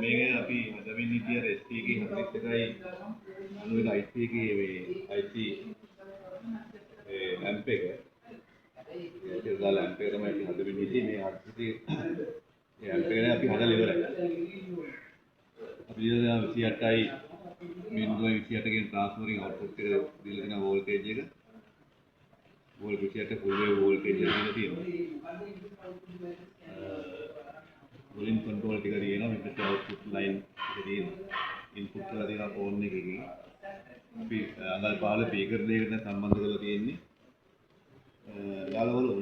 මේක අපි හදමින් හිටිය REST එකේ 41යි 90යි IC එකේ මේ IC amp එක ඒක දාලා amp එක තමයි අපි හදමින් හිටියේ මේ හදිසියේ මේ amp එක අපි හදලා ඉවරයි. අපි ඉතින් 28යි 0.28 කියන ට්‍රාන්ස්ෆෝමරින් අවුට්පුට් එක දීලා දෙන වෝල්ටේජ් එක වෝල්ට් 28 ෆුල් වේව් වෝල්ටේජ් එක දීලා තියෙනවා. වොලියම් කන්ට්‍රෝල් ටික තියෙනවා මේකට අවුට්පුට් ලයින් එක තියෙනවා ඉන්පුට් කරලා තියෙනවා ෆෝන් එකකින් අපි අඟල් 15 ස්පීකර් දෙකකට සම්බන්ධ කරලා තියෙන්නේ දාලා බලමු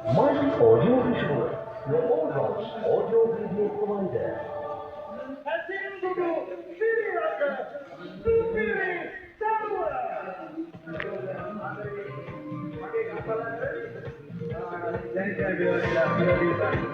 Mighty Audio Visual, your all-round audio video provider. Thank you.